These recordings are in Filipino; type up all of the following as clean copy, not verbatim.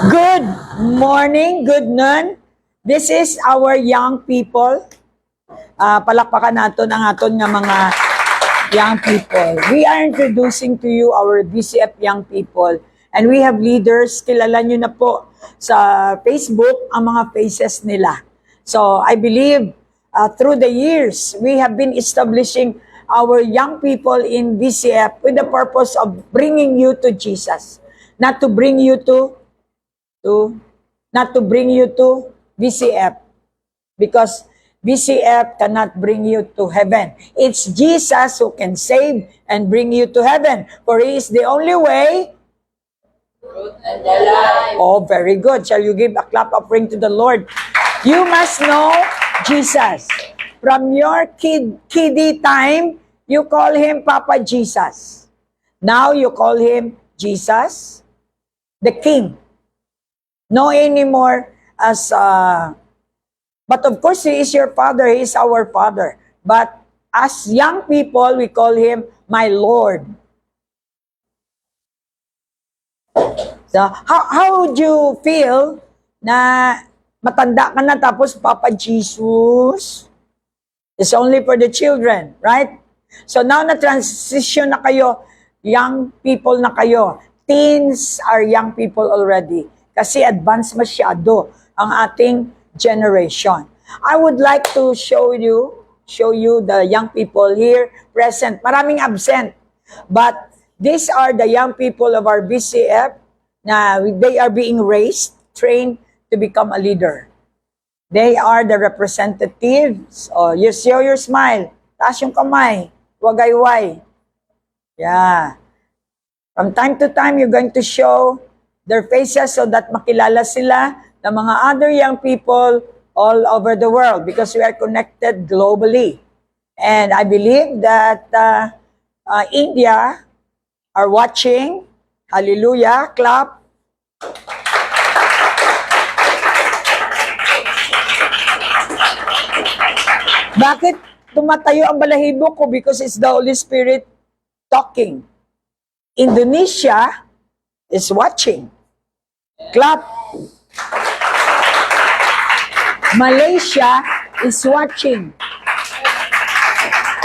Good morning, good noon. This is our young people. Palakpakan natin ang aton nga mga young people. We are introducing to you our BCF young people. And we have leaders, kilala nyo na po sa Facebook ang mga faces nila. So I believe through the years, we have been establishing our young people in BCF with the purpose of bringing you to Jesus. Not to bring you to BCF, because BCF cannot bring you to heaven. It's Jesus who can save and bring you to heaven, for He is the only way, truth, and the life. Oh, very good. Shall you give a clap offering to the Lord? You must know Jesus. From your kiddie time, you call Him Papa Jesus. Now you call Him Jesus, the King. No anymore as, but of course, He is your Father, He is our Father. But as young people, we call Him my Lord. So, how would you feel na matanda ka na tapos Papa Jesus? It's only for the children, right? So now na-transition na kayo, young people na kayo. Teens are young people already. Kasi advanced masyado ang ating generation. I would like to show you the young people here present. Maraming absent. But these are the young people of our BCF na they are being raised, trained to become a leader. They are the representatives. Oh, you show your smile. Taas yung kamay. Wagayway. Yeah. From time to time, you're going to show their faces so that makilala sila ng mga other young people all over the world, because we are connected globally. And I believe that India are watching. Hallelujah. Clap. Bakit tumatayo ang balahibo ko? Because it's the Holy Spirit talking. Indonesia is watching. Clap. Malaysia is watching.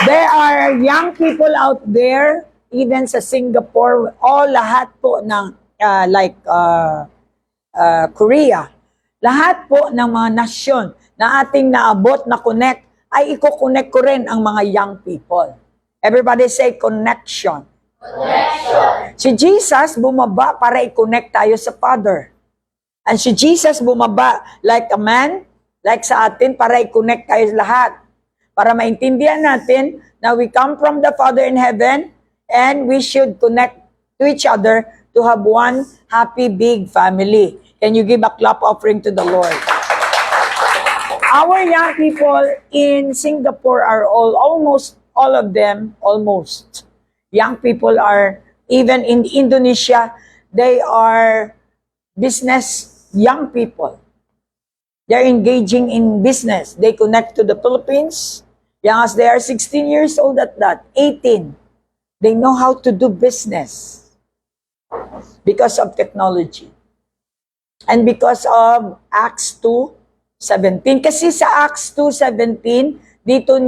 There are young people out there, even sa Singapore, lahat po ng Korea. Lahat po ng mga nasyon na ating naabot na connect, ay i-connect ko rin ang mga young people. Everybody say connection. Connection. Si Jesus bumaba para i-connect tayo sa Father. And si Jesus bumaba like a man, like sa atin, para i-connect tayo lahat. Para maintindihan natin na we come from the Father in heaven and we should connect to each other to have one happy big family. Can you give a clap offering to the Lord? Our young people in Singapore are almost all of them, almost. Young people are, even in Indonesia, they are business young people. They're engaging in business. They connect to the Philippines. Young as they are 16 years old at that, 18. They know how to do business because of technology. And because of Acts 2:17. Kasi sa Acts 2:17, ito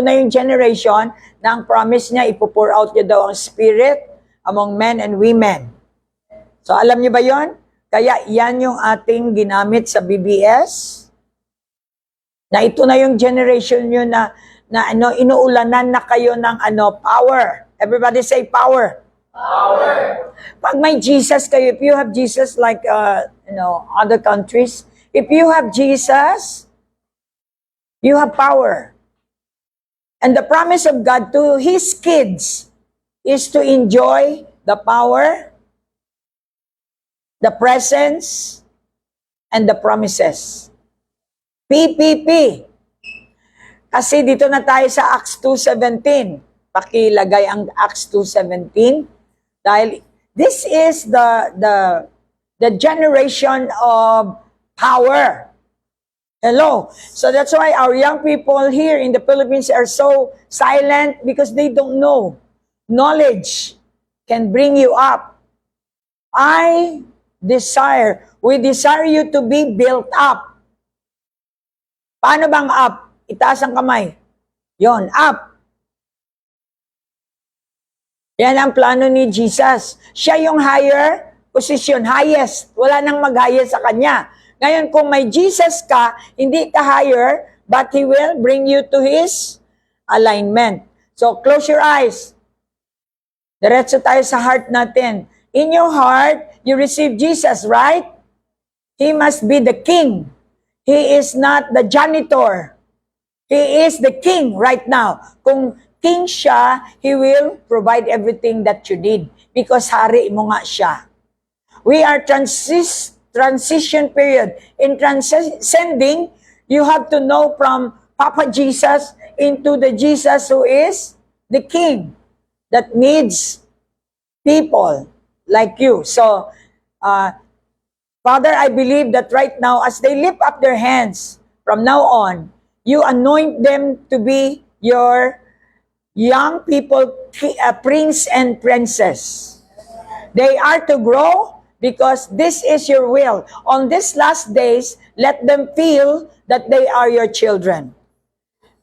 na yung generation na ang promise niya, ipo-pour out niya daw ang Spirit among men and women. So alam niyo ba yon? Kaya yan yung ating ginamit sa BBS. Na ito na yung generation nyo na inuulanan na kayo ng power. Everybody say power. Power. Pag may Jesus kayo, if you have Jesus like other countries, if you have Jesus, you have power. And the promise of God to His kids is to enjoy the power, the presence, and the promises. PPP. Kasi dito na tayo sa Acts 2:17. Pakilagay ang Acts 2:17. Dahil this is the generation of power. Hello. So that's why our young people here in the Philippines are so silent, because they don't know. Knowledge can bring you up. I desire we desire you to be built up. Paano bang up? Itaas ang kamay. Yon, up. Yan ang plano ni Jesus. Siya yung higher position, highest. Wala nang mag-highest sa kanya. Ngayon, kung may Jesus ka, hindi ka higher, but He will bring you to His alignment. So, close your eyes. Diretso tayo sa heart natin. In your heart, you receive Jesus, right? He must be the king. He is not the janitor. He is the king right now. Kung king siya, He will provide everything that you need because hari mo nga siya. We are transition period. In transcending, you have to know from Papa Jesus into the Jesus who is the king that needs people like you. So, Father, I believe that right now, as they lift up their hands from now on, you anoint them to be your young people, prince and princess. They are to grow because this is your will. On these last days, let them feel that they are your children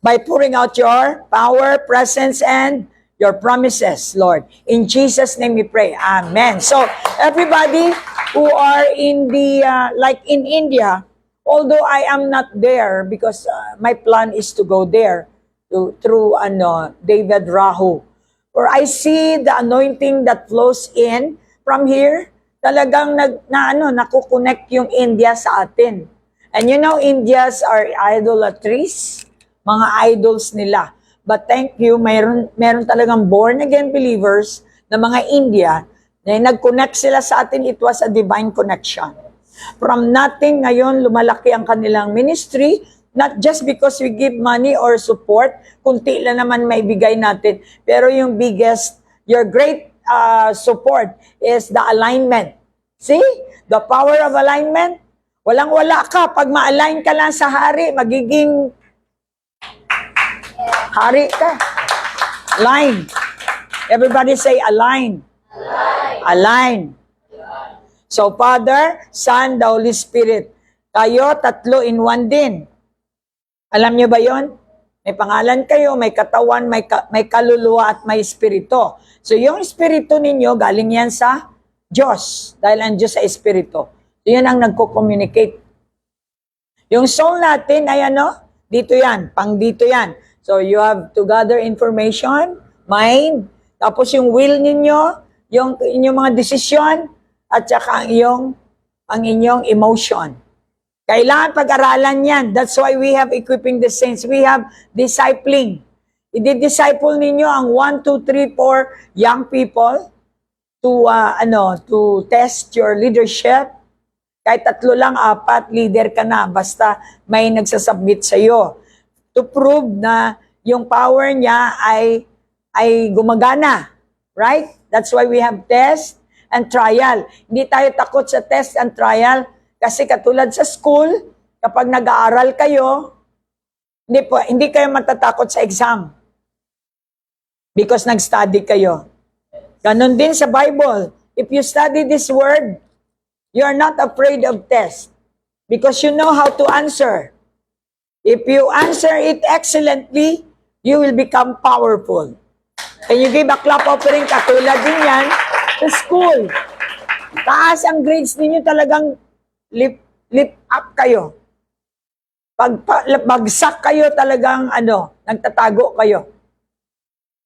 by pouring out your power, presence, and your promises, Lord. In Jesus' name we pray. Amen. So, everybody who are in the, like in India, although I am not there because my plan is to go there through David Rahu. Or I see the anointing that flows in from here. Talagang nakukonect yung India sa atin. And you know, Indians are idolatries, mga idols nila. But thank you, mayroon talagang born-again believers na mga India na nag-connect sila sa atin. It was a divine connection. From nothing, ngayon, lumalaki ang kanilang ministry, not just because we give money or support, kunti lang naman may bigay natin. Pero yung biggest, your great support is the alignment. See? The power of alignment. Walang-wala ka. Pag ma-align ka lang sa hari, magiging hari ka. Align. Everybody say align. Align. So, Father, Son, the Holy Spirit. Kayo, tatlo in one din. Alam niyo ba yon? May pangalan kayo, may katawan, may kaluluwa at may espiritu. So, yung espiritu ninyo, galing yan sa Diyos. Dahil ang Diyos sa espiritu. So, yan ang nagko-communicate. Yung soul natin ay dito yan, pang dito yan. So, you have to gather information, mind, tapos yung will ninyo, yung inyong mga desisyon, at saka ang inyong emotion. Kailangan pag-aralan yan. That's why we have equipping the saints. We have discipling. I-disciple ninyo ang 1, 2, 3, 4 young people to test your leadership. Kahit 3 lang, 4, leader ka na. Basta may nagsasubmit sa'yo. To prove na yung power niya ay gumagana. Right? That's why we have test and trial. Hindi tayo takot sa test and trial kasi katulad sa school, kapag nag-aaral kayo, hindi kayo matatakot sa exam because nag-study kayo. Ganon din sa Bible. If you study this word, you are not afraid of test because you know how to answer. If you answer it excellently, you will become powerful. Can you give a clap offering? Katulad din yan sa school. Taas ang grades ninyo, talagang lift up kayo. Pag bagsak kayo, talagang nagtatago kayo.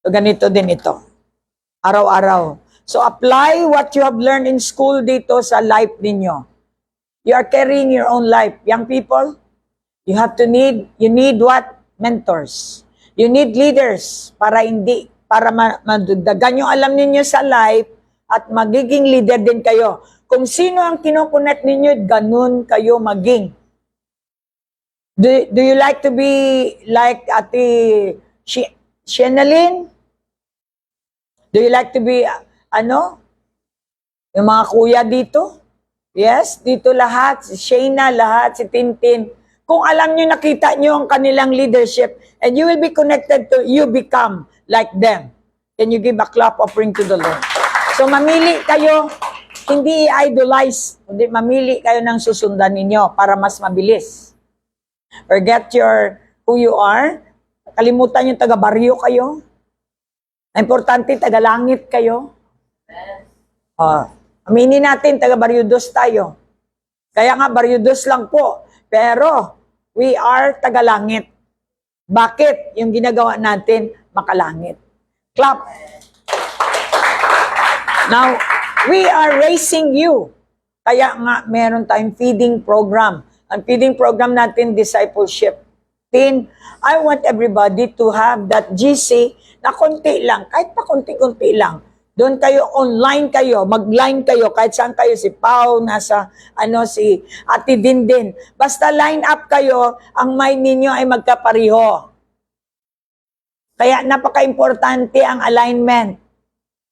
So ganito din ito. Araw-araw. So apply what you have learned in school dito sa life ninyo. You are carrying your own life. Young people, you need what? Mentors. You need leaders para madagdagan yung alam ninyo sa life at magiging leader din kayo. Kung sino ang kinokonek ninyo, ganun kayo maging. Do you like to be like Ate Shenaline? Do you like to be, yung mga kuya dito? Yes, dito lahat. Si Shayna, lahat. Si Tintin. Kung alam nyo, nakita nyo ang kanilang leadership, and you will be connected to, you become like them. Can you give a clap offering to the Lord? So mamili kayo hindi idolize, kundi mamili kayo ng susundan ninyo para mas mabilis. Forget who you are. Kalimutan yung taga-baryo kayo. Importante, taga-langit kayo. Aminin natin, taga-baryo dos tayo. Kaya nga, baryo dos lang po. Pero, we are taga-langit. Bakit? Yung ginagawa natin, makalangit. Clap. Now, we are raising you. Kaya nga, meron tayong feeding program. Ang feeding program natin, discipleship. I want everybody to have that GC na konti lang, kahit pa konti-konti lang. Doon kayo, online kayo, mag-line kayo, kahit saan kayo, si Pau, si Ate Dindin. Basta line up kayo, ang mind ninyo ay magkapariho. Kaya napaka-importante ang alignment.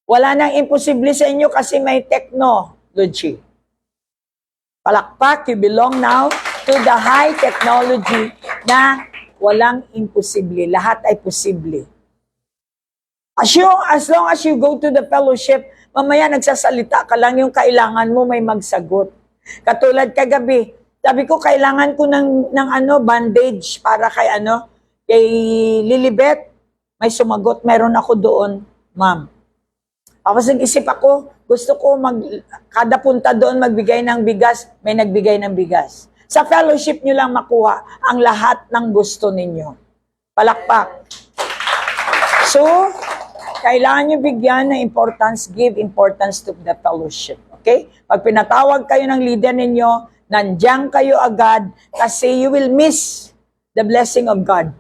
Wala nang imposible sa inyo kasi may technology. Palakpak, you belong now to the high technology na walang imposible. Lahat ay posible. As long as you go to the fellowship, mamaya nagsasalita ka lang, yung kailangan mo may magsagot. Katulad kagabi, sabi ko kailangan ko ng bandage para kay Lilibet. May sumagot, meron ako doon, ma'am. Tapos nag-isip ako, gusto ko kada punta doon magbigay ng bigas, may nagbigay ng bigas. Sa fellowship nyo lang makuha ang lahat ng gusto ninyo. Palakpak. So, kailangan nyo bigyan ng importance, give importance to the fellowship. Okay? Pag pinatawag kayo ng leader ninyo, nandiyan kayo agad kasi you will miss the blessing of God.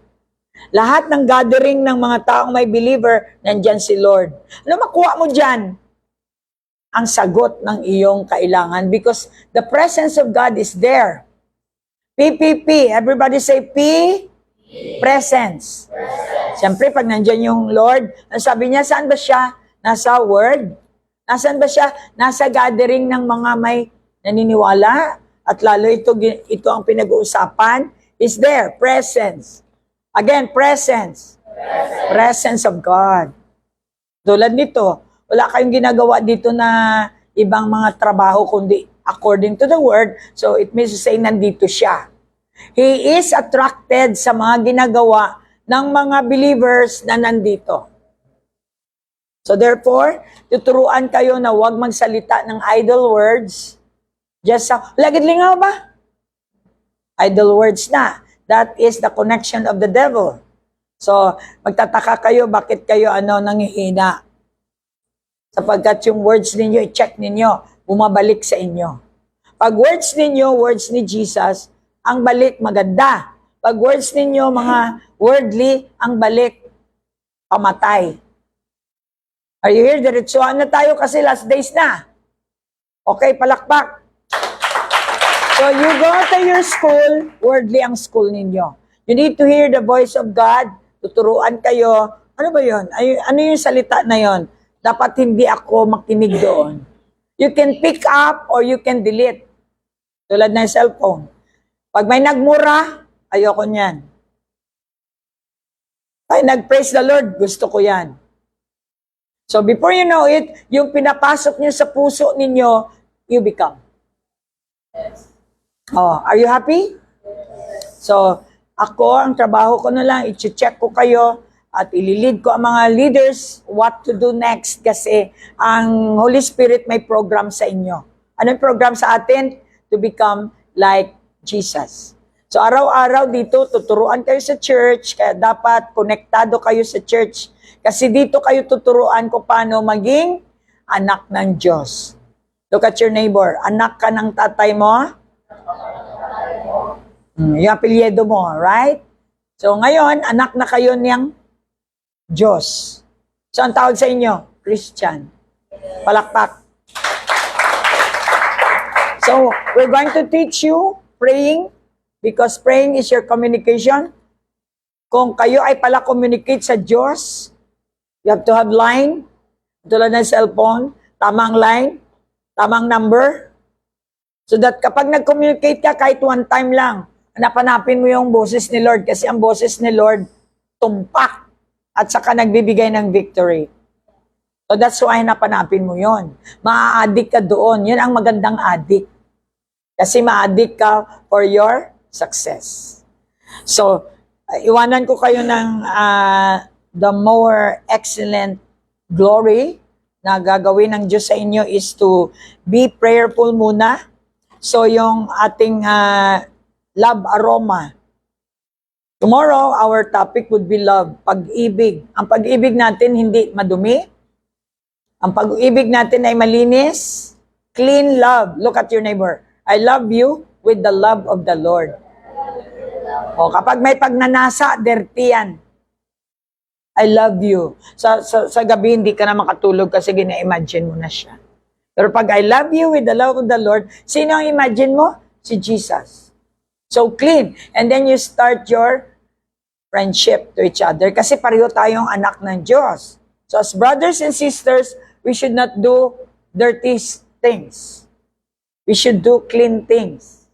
Lahat ng gathering ng mga taong may believer, nandiyan si Lord. Ano makuha mo dyan? Ang sagot ng iyong kailangan because the presence of God is there. PPP. Everybody say P. Presence. Siyempre, pag nandiyan yung Lord, ang sabi niya, saan ba siya? Nasa Word. Nasaan ba siya? Nasa gathering ng mga may naniniwala. At lalo ito ang pinag-uusapan. Is there. Presence. Again, presence. Presence of God. Tulad nito, wala kayong ginagawa dito na ibang mga trabaho kundi according to the Word. So it means to say, nandito siya. He is attracted sa mga ginagawa ng mga believers na nandito. So therefore, tuturuan kayo na huwag magsalita ng idle words. Just lagid lingaw ba? Idle words na. That is the connection of the devil. So, magtataka kayo, bakit kayo nanghihina? Sapagkat yung words ninyo, i-check ninyo, bumabalik sa inyo. Pag words ninyo, words ni Jesus, ang balik maganda. Pag words ninyo, mga worldly, ang balik pamatay. Are you here? Diretsuhan na tayo kasi last days na. Okay, palakpak. So you go to your school, worldly ang school ninyo. You need to hear the voice of God, tuturuan kayo. Ano ba yun? Ano yung salita na yun? Dapat hindi ako makinig doon. You can pick up or you can delete. Tulad ng cellphone. Pag may nagmura, ayoko niyan. Pag nag-praise the Lord, gusto ko yan. So before you know it, yung pinapasok niyo sa puso ninyo, you become. Yes. Oh, are you happy? So, ako, ang trabaho ko na lang, i-check ko kayo at ililid ko ang mga leaders what to do next kasi ang Holy Spirit may program sa inyo. Anong program sa atin? To become like Jesus. So, araw-araw dito, tuturuan kayo sa church, kaya dapat konektado kayo sa church. Kasi dito kayo tuturuan ko paano maging anak ng Diyos. Look at your neighbor. Anak ka ng tatay mo? Yung apelyido mo, right? So ngayon, anak na kayo niyang Diyos. So ang tawag sa inyo, Christian. Palakpak. So we're going to teach you praying because praying is your communication. Kung kayo ay pala communicate sa Diyos, you have to have line, tulad ng cellphone, tamang line, tamang number, so that kapag nag-communicate ka kahit one time lang, hanap-hanapin mo yung boses ni Lord kasi ang boses ni Lord tumpak at saka nagbibigay ng victory. So that's why napanapin mo yon. Ma-addict ka doon. Yun ang magandang addict. Kasi ma-addict ka for your success. So, iwanan ko kayo ng the more excellent glory na gagawin ng Diyos sa inyo is to be prayerful muna. So, yung ating love aroma. Tomorrow, our topic would be love, pag-ibig. Ang pag-ibig natin hindi madumi. Ang pag-ibig natin ay malinis, clean love. Look at your neighbor. I love you with the love of the Lord. O, kapag may pagnanasa, dirty yan. I love you. Sa gabi, hindi ka na makatulog kasi gina-imagine mo na siya. Pero pag I love you with the love of the Lord, sino ang imagine mo? Si Jesus. So clean. And then you start your friendship to each other kasi pareho tayong anak ng Diyos. So as brothers and sisters, we should not do dirty things. We should do clean things.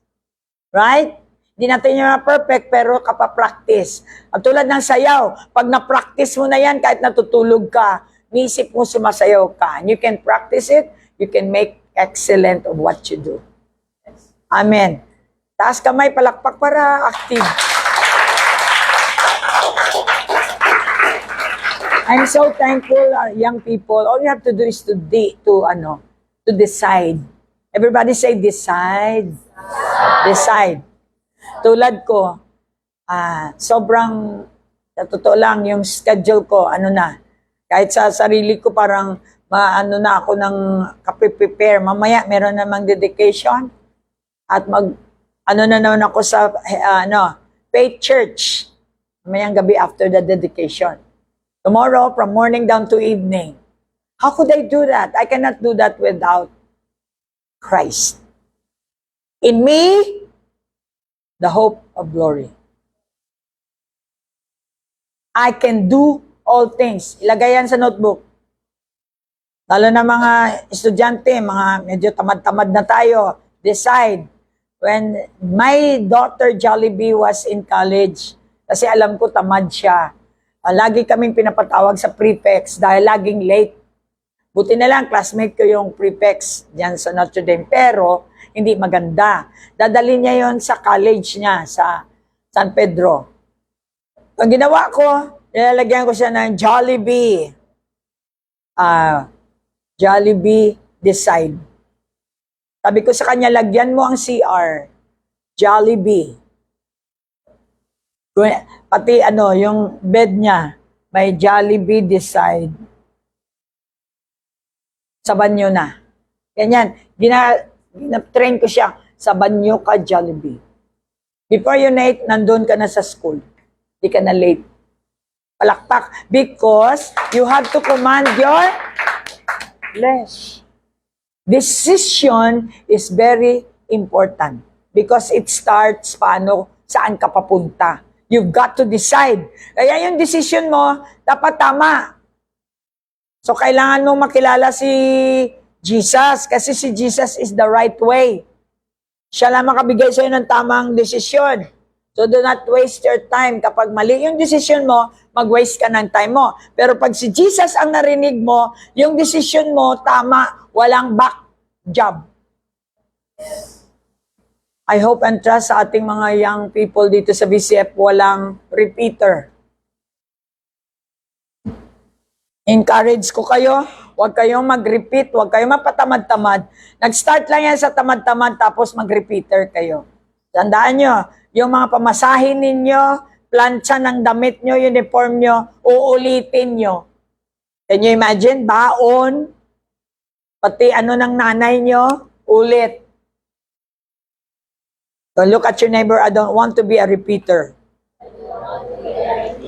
Right? Hindi natin yung perfect, pero kapapractice. At tulad ng sayaw, pag na-practice mo na yan, kahit natutulog ka, niisip mo sumasayaw ka. And you can practice it, you can make excellent of what you do. Amen. Taas kamay, palakpak para active. I'm so thankful, young people. All you have to do is to decide. Everybody say decide. Decide. Tulad ko, sobrang, sa totoo lang, yung schedule ko, kahit sa sarili ko parang, na ako ng kape-prepare. Mamaya, meron namang dedication. At na naman ako sa, faith church. Mamayang gabi after the dedication. Tomorrow, from morning down to evening. How could I do that? I cannot do that without Christ. In me, the hope of glory. I can do all things. Ilagay yan sa notebook. Lalo na mga estudyante, mga medyo tamad-tamad na tayo, decide. When my daughter Jollibee was in college, kasi alam ko tamad siya, lagi kaming pinapatawag sa prefects dahil laging late. Buti na lang, classmate ko yung prefects dyan sa Notre Dame, pero hindi maganda. Dadali niya yon sa college niya, sa San Pedro. Ang ginawa ko, nilalagyan ko siya ng Jollibee. Jollibee Decide. Sabi ko sa kanya, lagyan mo ang CR. Jollibee. Pati yung bed niya, may Jollibee Decide. Sa banyo na. Ganyan. Gina-train ko siya. Sa banyo ka, Jollibee. Before you late, nandun ka na sa school. Hindi ka na late. Palakpak. Because you have to command your flesh. Decision is very important. Because it starts saan ka papunta. You've got to decide. Kaya yung decision mo, dapat tama. So, kailangan mo makilala si Jesus kasi si Jesus is the right way. Siya lang makabigay sa'yo ng tamang desisyon. So, do not waste your time. Kapag mali yung desisyon mo, mag-waste ka ng time mo. Pero pag si Jesus ang narinig mo, yung desisyon mo, tama, walang back job. I hope and trust sa ating mga young people dito sa BCF, walang repeater. Encourage ko kayo, huwag kayong mag-repeat, huwag kayong mapatamad-tamad. Nag-start lang yan sa tamad-tamad, tapos mag-repeater kayo. Tandaan nyo, yung mga pamasahin ninyo, plancha ng damit nyo, uniform nyo, uulitin nyo. Can you imagine? Baon, pati ng nanay nyo, ulit. So look at your neighbor, I don't want to be a repeater.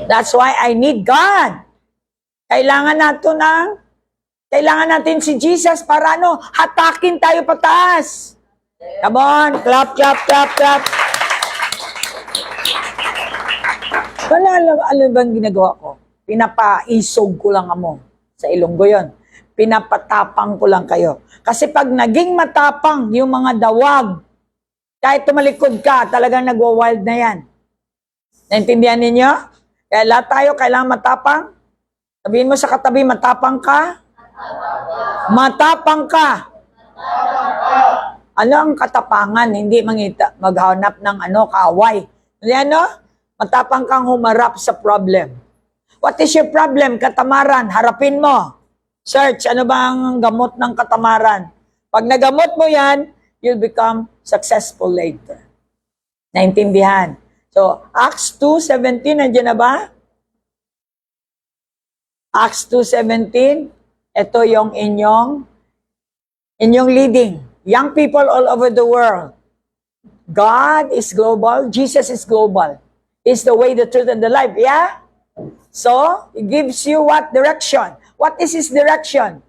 That's why I need God. Kailangan natin si Jesus para hatakin tayo pataas. Come on, clap, clap, clap, clap. Ano bang ginagawa ko? Pinapaisog ko lang sa Ilonggo yon. Pinapatapang ko lang kayo. Kasi pag naging matapang yung mga dawag, kahit tumalikod ka, talagang nagwa-wild na yan. Naintindihan ninyo? Kaya lahat tayo kailangan matapang. Sabihin mo sa katabi, matapang ka. Matapang ka. Ano ang katapangan? Hindi maghanap ng kaaway. Ano? Matapang kang humarap sa problem. What is your problem? Katamaran. Harapin mo. Search, ano ba ang gamot ng katamaran? Pag nagamot mo yan, you'll become successful later. Naintindihan? So, Acts 2:17, nandiyan na ba? Acts 2:17, ito yung inyong leading. Young people all over the world. God is global. Jesus is global. Is the way, the truth, and the life. Yeah? So, He gives you what? Direction. What is His direction?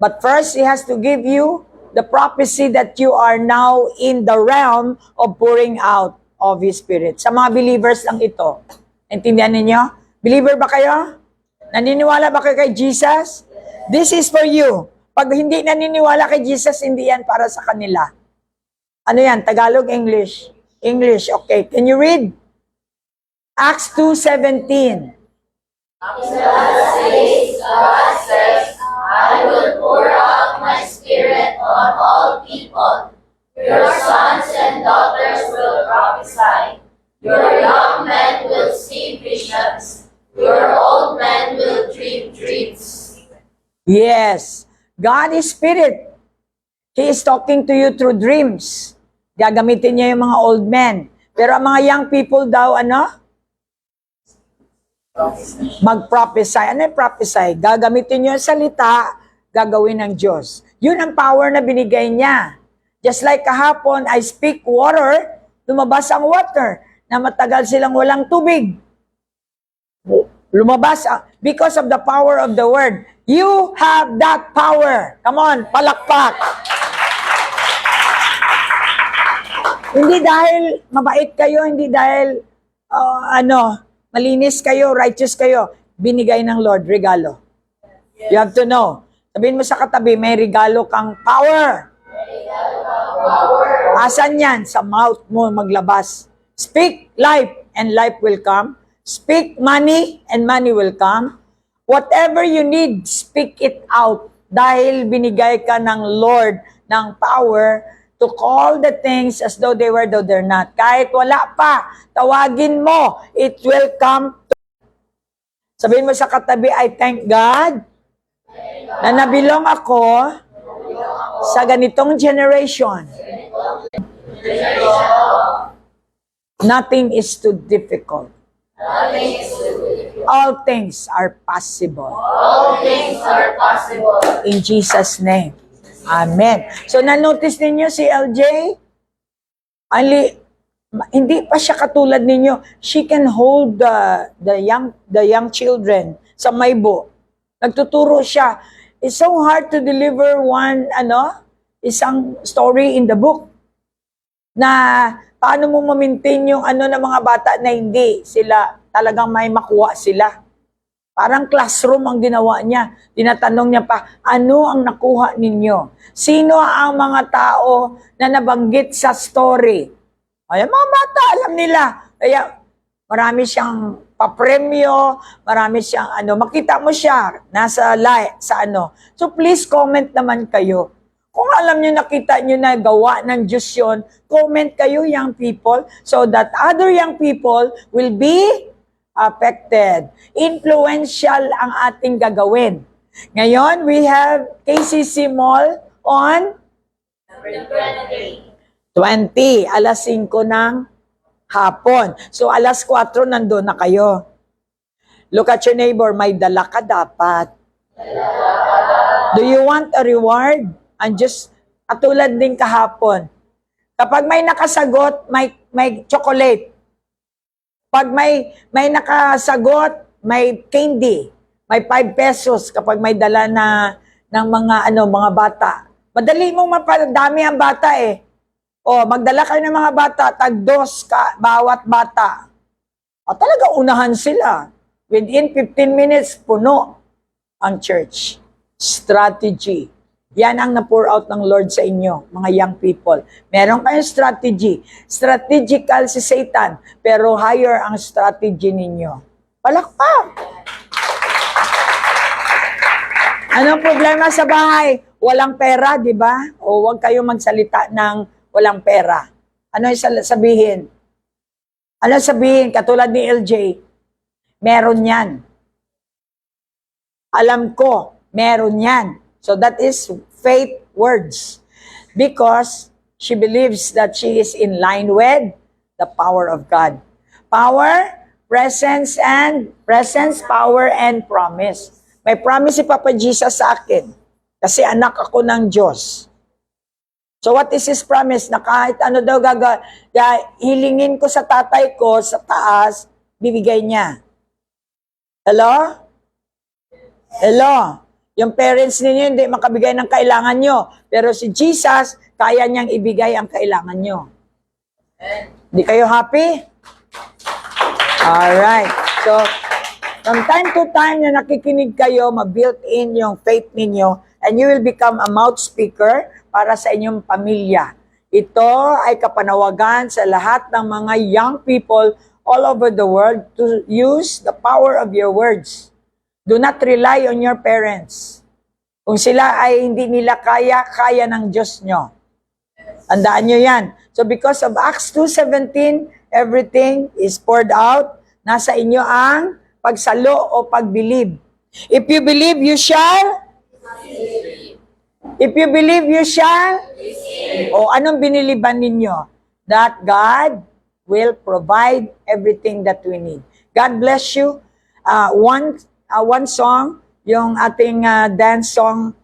But first, He has to give you the prophecy that you are now in the realm of pouring out of His Spirit. Sa mga believers lang ito. Intindihan ninyo? Believer ba kayo? Naniniwala ba kayo kay Jesus? This is for you. Pag hindi naniniwala kay Jesus, hindi yan para sa kanila. Ano yan? Tagalog, English? English, okay. Can you read? Acts 2:17. God says, I will pour out my Spirit on all people. Your sons and daughters will prophesy. Your young men will see visions. Your old men will dream dreams. Yes. God is Spirit. He is talking to you through dreams. Gagamitin niya yung mga old men. Pero ang mga young people daw, mag-prophesy. Ano yung prophesy? Gagamitin niyo yung salita, gagawin ng Diyos. Yun ang power na binigay niya. Just like kahapon, I speak water, lumabas ang water, na matagal silang walang tubig. Lumabas because of the power of the word. You have that power. Come on, palakpak. Hindi dahil mabait kayo, hindi dahil malinis kayo, righteous kayo. Binigay ng Lord, regalo. You have to know. Sabihin mo sa katabi, may regalo kang power. Asan yan? Sa mouth mo maglabas. Speak life and life will come. Speak money and money will come. Whatever you need, speak it out. Dahil binigay ka ng Lord ng power to call the things as though they were, though they're not. Kahit wala pa, tawagin mo, it will come. Sabihin mo sa katabi, I thank God na nabilong ako sa ganitong generation. Nothing is too difficult. All things are possible. All things are possible. In Jesus' name. Amen. So, na-notice ninyo si LJ? Hindi pa siya katulad ninyo. She can hold the young children sa maybo. Nagtuturo siya. It's so hard to deliver isang story in the book. Na paano mo ma-maintain yung ng mga bata na hindi sila talagang may makuha sila. Parang classroom ang ginawa niya. Tinatanong niya pa, ano ang nakuha ninyo? Sino ang mga tao na nabanggit sa story? Ay, mga bata, alam nila. Kaya marami siyang papremyo, marami siyang makita mo siya nasa sa So please comment naman kayo. Kung alam nyo, nakita nyo na gawa ng Diyos yun, comment kayo, young people, so that other young people will be affected. Influential ang ating gagawin. Ngayon, we have KCC Mall on 20, alas 5 ng hapon. So, alas 4 nandun na kayo. Look at your neighbor, may dala ka dapat. Do you want a reward? And just, katulad din kahapon. Kapag may nakasagot, may chocolate. Pag may nakasagot, may candy. May 5 pesos kapag may dala ng mga bata. Madali mong mapadami ang bata eh. O, magdala kayo ng mga bata, tag-2 bawat bata. O, talaga unahan sila. Within 15 minutes, puno ang church. Strategy. Yan ang na-pour out ng Lord sa inyo, mga young people. Meron kayong strategy. Strategical si Satan, pero higher ang strategy ninyo. Palakpak! Anong problema sa bahay? Walang pera, di ba? O huwag kayo magsalita ng walang pera. Ano yung sabihin? Ano sabihin? Katulad ni LJ, meron yan. Alam ko, meron yan. So that is faith words. Because she believes that she is in line with the power of God. Power, presence, power, and promise. May promise si Papa Jesus sa akin. Kasi anak ako ng Diyos. So what is His promise? Na kahit ano daw hilingin ko sa tatay ko sa taas, bibigay niya. Hello? Hello? Yung parents ninyo hindi makabigay ng kailangan nyo. Pero si Jesus, kaya niyang ibigay ang kailangan nyo. Hindi kayo happy? Alright. So, from time to time na nakikinig kayo, ma-built in yung faith ninyo, and you will become a mouth speaker para sa inyong pamilya. Ito ay kapanawagan sa lahat ng mga young people all over the world to use the power of your words. Do not rely on your parents. Kung sila ay hindi nila kaya, kaya ng Diyos nyo. Tandaan nyo yan. So because of Acts 2:17, everything is poured out. Nasa inyo ang pagsalo o pagbilib. If you believe, you shall? If you believe, you shall? O anong biniliban ninyo? That God will provide everything that we need. God bless you. One song, yung ating dance song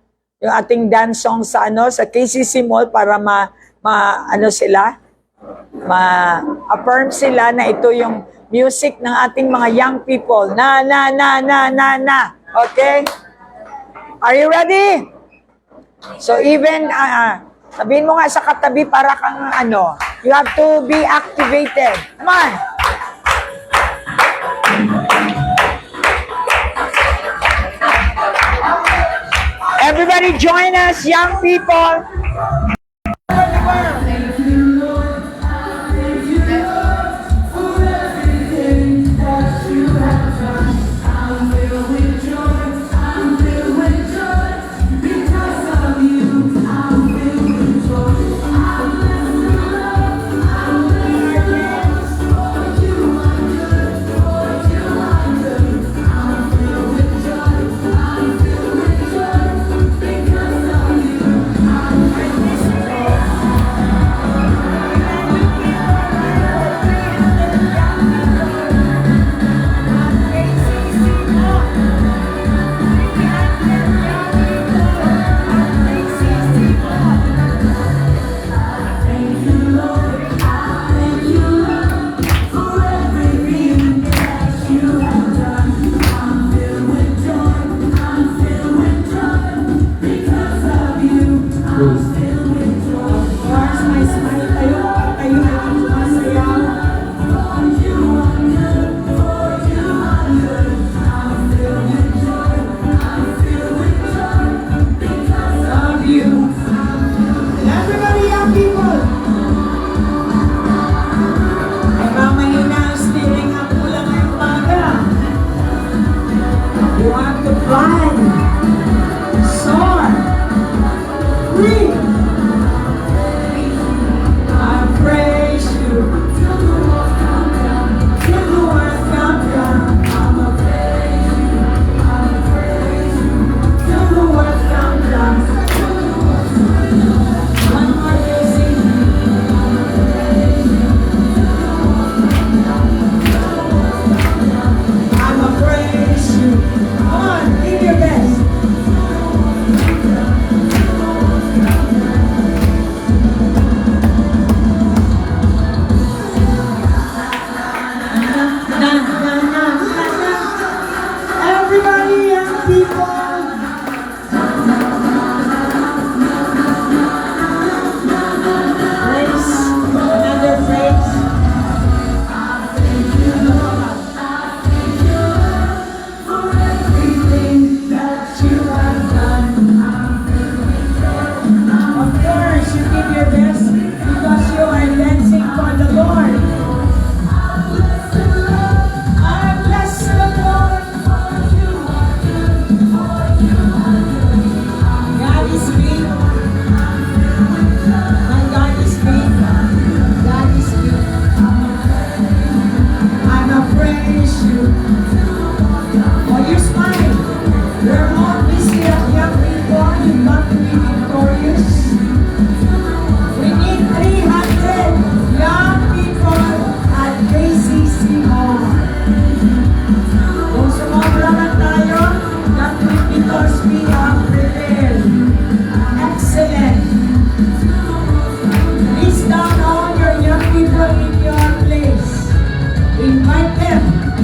sa sa KCC Mall para ma-affirm sila na ito yung music ng ating mga young people. Na. Okay? Are you ready? So even, sabihin mo nga sa katabi para kang you have to be activated. Come on! Everybody join us, young people.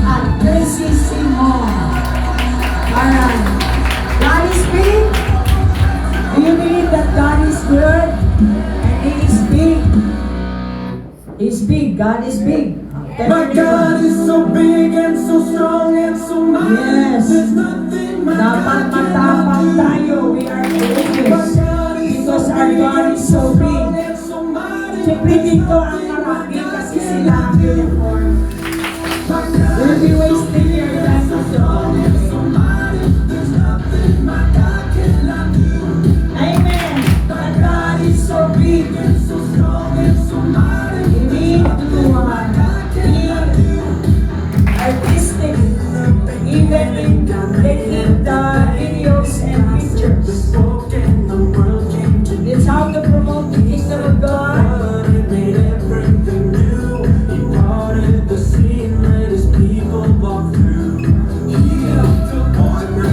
at KCC Mall. Alright. God is big. Do you believe that God is good? And He is big. He's big. God is big. My God is so big and so strong and so mighty. Yes. There's nothing my Dapat God matapang cannot do. tayo. We are My courageous. God is Because so our big God and is so so big. strong and so mighty. Siyempre dito ang marami kasi sila ang uniform. We'll be wasting your time dito. Amen. But God is so big and so strong and so mighty. We need to be artistic, even in taking the videos and pictures. It's how to promote the kingdom of God.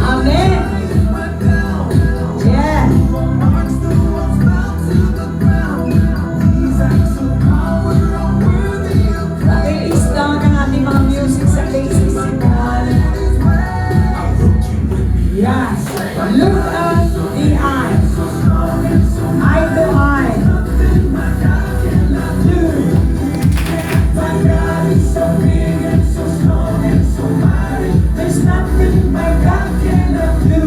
Amen. Yeah. Release down ang ating mga music sa KCC Mall. Yes. Look at the eyes. Eye to eye. My God is so big and so strong and so mighty. There's nothing my God cannot do.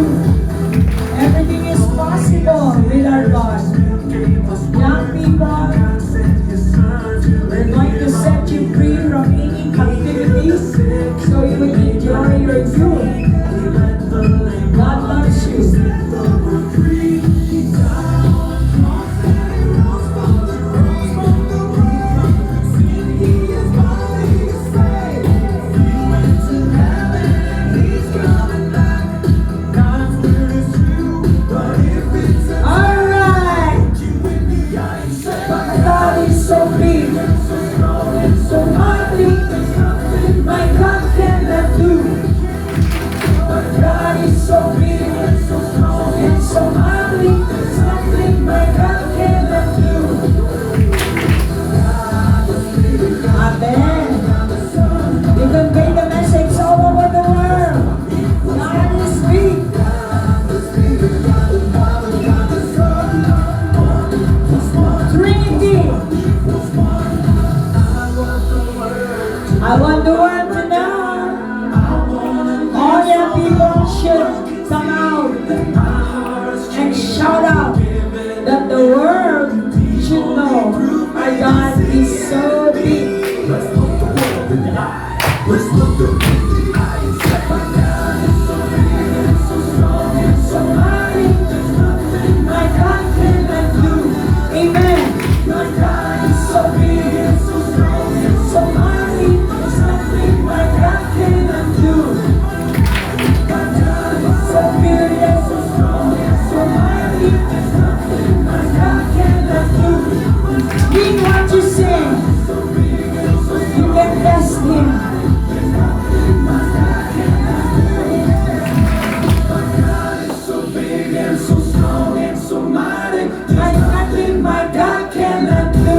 Everything is possible with our God. Young people, we're going to set you free from any captivities so you will enjoy your youth. God loves you. Alright! My God is so big, so mighty, my God cannot do. My God is so big and so strong and so mighty, there's nothing my God cannot do. Amen. You convey the message all over the world. God is big. Trinity. I want the world to know. All your people should come out and shout out that the world should know our God is so big. So mighty, my God cannot do. Amen. My God is so big and so strong and so mighty. There's nothing my God cannot do. My God is so big and so strong and so mighty. There's nothing my God cannot do. Mean what you sing. You can test Him. My God cannot do.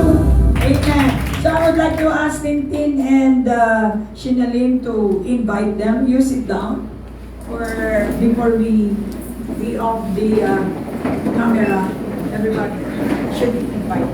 Amen. So I would like to ask Tintin and Shinalin to invite them. You sit down or before we off the camera. Everybody should invite.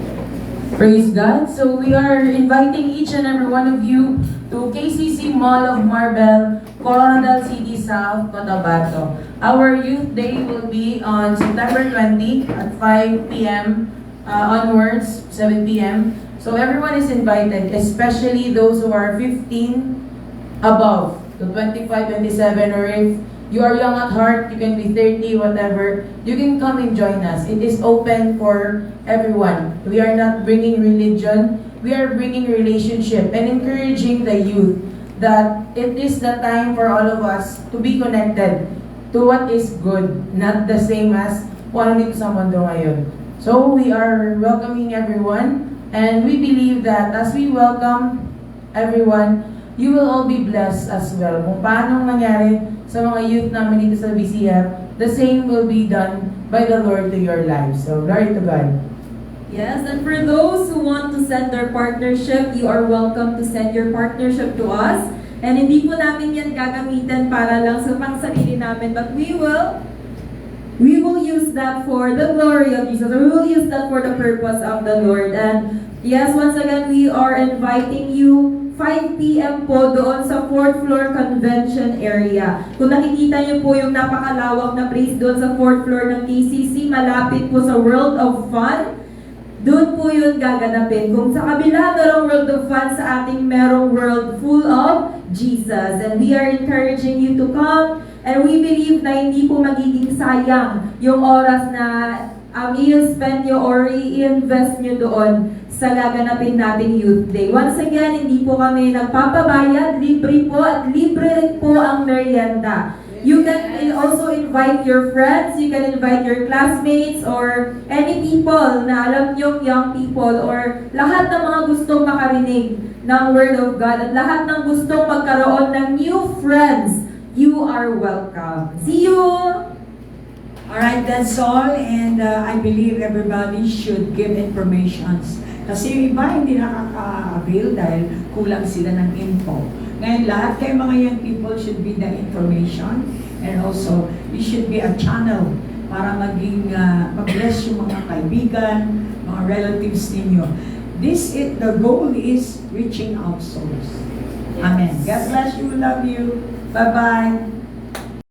Praise God. So we are inviting each and every one of you to KCC Mall of Marbel, Coronadal City South, Cotabato. Our youth day will be on September 20 at 5 p.m. Onwards, 7 p.m. So everyone is invited, especially those who are 15 above, to 25, 27, or if you are young at heart, you can be 30, whatever, you can come and join us. It is open for everyone. We are not bringing religion, we are bringing relationship and encouraging the youth that it is the time for all of us to be connected to what is good, not the same as kung ano dito sa mundo ngayon. So we are welcoming everyone, and we believe that as we welcome everyone, you will all be blessed as well. Kung paano nangyari sa mga youth namin dito sa BCF, the same will be done by the Lord to your lives. So glory to God. Yes, and for those who want to send their partnership, you are welcome to send your partnership to us. And hindi po namin yan gagamitin para lang sa pangsarili namin, but we will use that for the glory of Jesus, or we will use that for the purpose of the Lord. And yes, once again, we are inviting you 5 p.m. po doon sa 4th floor convention area. Kung nakikita niyo po yung napakalawak na place doon sa 4th floor ng KCC, malapit po sa World of Fun, doon po yun gaganapin. Kung sa kabila merong World of Fun, sa ating merong world full of Jesus. And we are encouraging you to come, and we believe na hindi po magiging sayang yung oras na i-spend nyo or i-invest nyo doon sa gaganapin nating Youth Day. Once again, hindi po kami nagpapabayad, libre po at libre rin po ang merienda. You can also invite your friends, you can invite your classmates or any people na alam niyong young people or lahat ng mga gustong makarinig ng Word of God at lahat ng gustong magkaroon ng new friends. You are welcome. See you! Alright, that's all. And I believe everybody should give informations. Kasi yung iba hindi nakaka-avail dahil kulang sila ng info. Ngayon, lahat kayo mga young people should be the information. And also, you should be a channel para maging mag-bless yung mga kaibigan, mga relatives ninyo. The goal is reaching out souls. Amen. God bless you. Love you. Bye-bye.